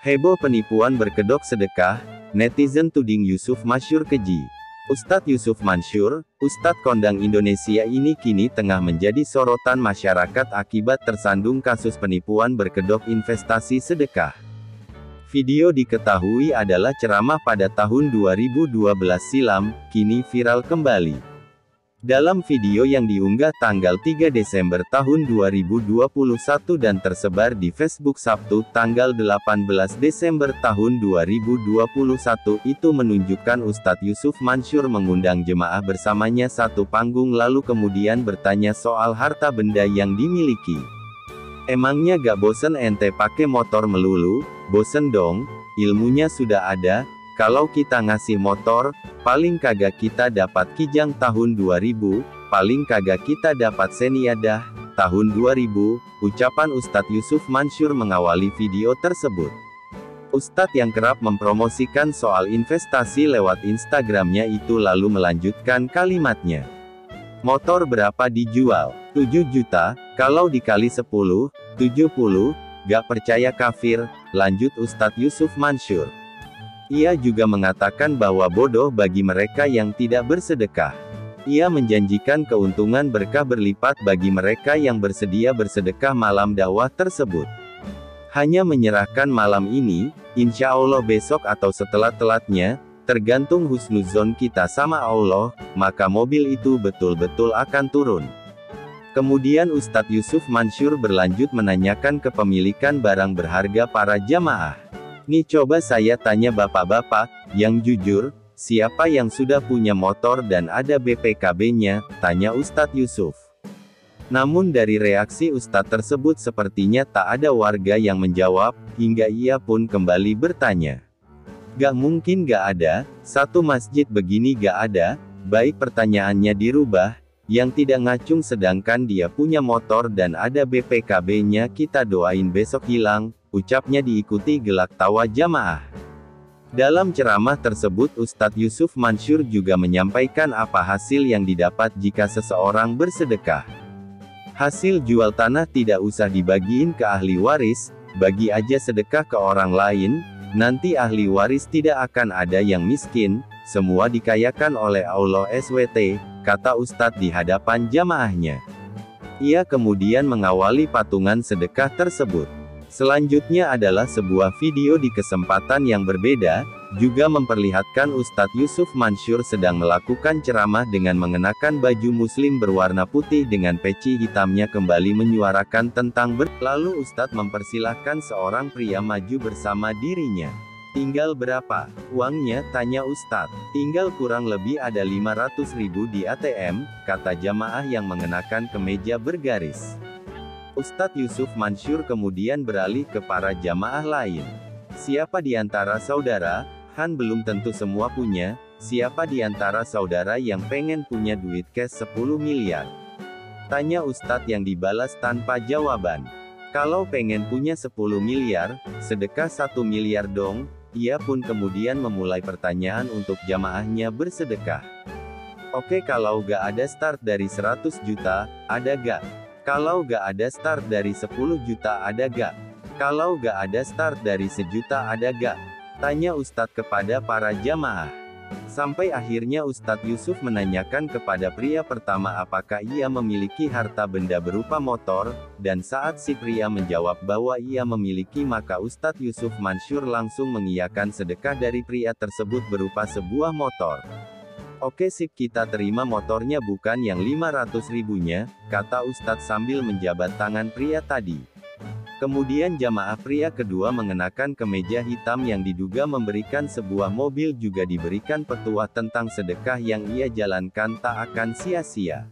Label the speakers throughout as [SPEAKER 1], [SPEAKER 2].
[SPEAKER 1] Heboh penipuan berkedok sedekah, netizen tuding Yusuf Mansur keji. Ustadz Yusuf Mansur, Ustadz kondang Indonesia ini kini tengah menjadi sorotan masyarakat akibat tersandung kasus penipuan berkedok investasi sedekah. Video diketahui adalah ceramah pada tahun 2012 silam, kini viral kembali. Dalam video yang diunggah tanggal 3 Desember tahun 2021 dan tersebar di Facebook Sabtu tanggal 18 Desember tahun 2021 itu menunjukkan Ustadz Yusuf Mansur mengundang jemaah bersamanya satu panggung lalu kemudian bertanya soal harta benda yang dimiliki. Emangnya gak bosen ente pakai motor melulu? Bosen dong, ilmunya sudah ada. Kalau kita ngasih motor, paling kagak kita dapat kijang tahun 2000, paling kagak kita dapat seniadah tahun 2000, ucapan Ustadz Yusuf Mansur mengawali video tersebut. Ustadz yang kerap mempromosikan soal investasi lewat Instagramnya itu lalu melanjutkan kalimatnya. Motor berapa dijual? 7 juta, kalau dikali 10, 70, gak percaya kafir, lanjut Ustadz Yusuf Mansur. Ia juga mengatakan bahwa bodoh bagi mereka yang tidak bersedekah. Ia menjanjikan keuntungan berkah berlipat bagi mereka yang bersedia bersedekah malam dakwah tersebut. Hanya menyerahkan malam ini, insya Allah besok atau setelah telatnya, tergantung husnuzon kita sama Allah, maka mobil itu betul-betul akan turun. Kemudian Ustadz Yusuf Mansur berlanjut menanyakan kepemilikan barang berharga para jamaah. Nih coba saya tanya bapak-bapak, yang jujur, siapa yang sudah punya motor dan ada BPKB-nya, tanya Ustadz Yusuf. Namun dari reaksi Ustadz tersebut sepertinya tak ada warga yang menjawab, hingga ia pun kembali bertanya. Gak mungkin gak ada, satu masjid begini gak ada, baik pertanyaannya dirubah, yang tidak ngacung sedangkan dia punya motor dan ada BPKB-nya kita doain besok hilang. Ucapnya diikuti gelak tawa jamaah. Dalam ceramah tersebut Ustadz Yusuf Mansur juga menyampaikan apa hasil yang didapat jika seseorang bersedekah. Hasil jual tanah tidak usah dibagiin ke ahli waris, bagi aja sedekah ke orang lain, nanti ahli waris tidak akan ada yang miskin, semua dikayakan oleh Allah SWT, kata Ustadz di hadapan jamaahnya. Ia kemudian mengawali patungan sedekah tersebut. Selanjutnya adalah sebuah video di kesempatan yang berbeda, juga memperlihatkan Ustadz Yusuf Mansur sedang melakukan ceramah dengan mengenakan baju muslim berwarna putih dengan peci hitamnya kembali menyuarakan tentang lalu Ustadz mempersilahkan seorang pria maju bersama dirinya. Tinggal berapa uangnya? Tanya Ustadz. Tinggal kurang lebih ada 500.000 di ATM, kata jamaah yang mengenakan kemeja bergaris. Ustadz Yusuf Mansur kemudian beralih ke para jamaah lain. Siapa di antara saudara, belum tentu semua punya, siapa di antara saudara yang pengen punya duit cash 10 miliar? Tanya Ustadz yang dibalas tanpa jawaban. Kalau pengen punya 10 miliar, sedekah 1 miliar dong. Ia pun kemudian memulai pertanyaan untuk jamaahnya bersedekah. Oke, kalau gak ada start dari 100 juta, ada gak? Kalau gak ada start dari 10 juta ada gak? Kalau gak ada start dari 1 juta ada gak? Tanya Ustadz kepada para jamaah. Sampai akhirnya Ustadz Yusuf menanyakan kepada pria pertama apakah ia memiliki harta benda berupa motor, dan saat si pria menjawab bahwa ia memiliki maka Ustadz Yusuf Mansur langsung mengiyakan sedekah dari pria tersebut berupa sebuah motor. Oke sip, kita terima motornya bukan yang 500 ribunya, kata Ustadz sambil menjabat tangan pria tadi. Kemudian jamaah pria kedua mengenakan kemeja hitam yang diduga memberikan sebuah mobil juga diberikan petua tentang sedekah yang ia jalankan tak akan sia-sia.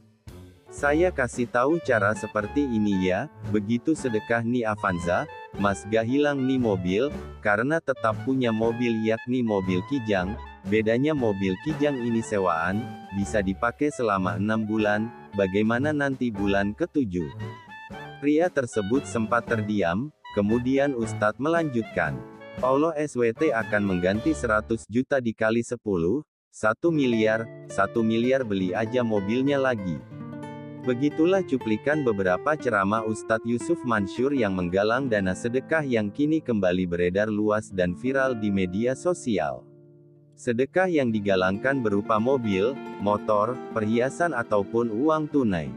[SPEAKER 1] Saya kasih tahu cara seperti ini ya, begitu sedekah nih Avanza, mas gak hilang nih mobil, karena tetap punya mobil yakni mobil kijang. Bedanya mobil kijang ini sewaan, bisa dipakai selama 6 bulan, bagaimana nanti bulan ke-7? Pria tersebut sempat terdiam, kemudian Ustadz melanjutkan. Allah SWT akan mengganti 100 juta dikali 10, 1 miliar beli aja mobilnya lagi. Begitulah cuplikan beberapa ceramah Ustadz Yusuf Mansur yang menggalang dana sedekah yang kini kembali beredar luas dan viral di media sosial. Sedekah yang digalangkan berupa mobil, motor, perhiasan ataupun uang tunai.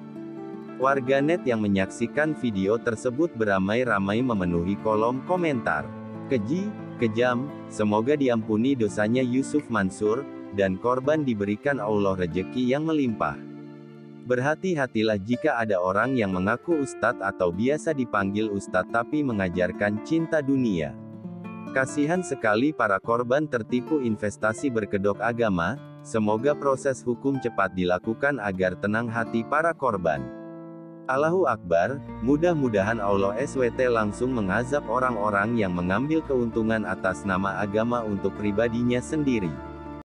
[SPEAKER 1] Warganet yang menyaksikan video tersebut beramai-ramai memenuhi kolom komentar. Keji, kejam, semoga diampuni dosanya Yusuf Mansur, dan korban diberikan Allah rejeki yang melimpah. Berhati-hatilah jika ada orang yang mengaku ustadz atau biasa dipanggil ustadz tapi mengajarkan cinta dunia. Kasihan sekali para korban tertipu investasi berkedok agama, semoga proses hukum cepat dilakukan agar tenang hati para korban. Allahu Akbar, mudah-mudahan Allah SWT langsung mengazab orang-orang yang mengambil keuntungan atas nama agama untuk pribadinya sendiri.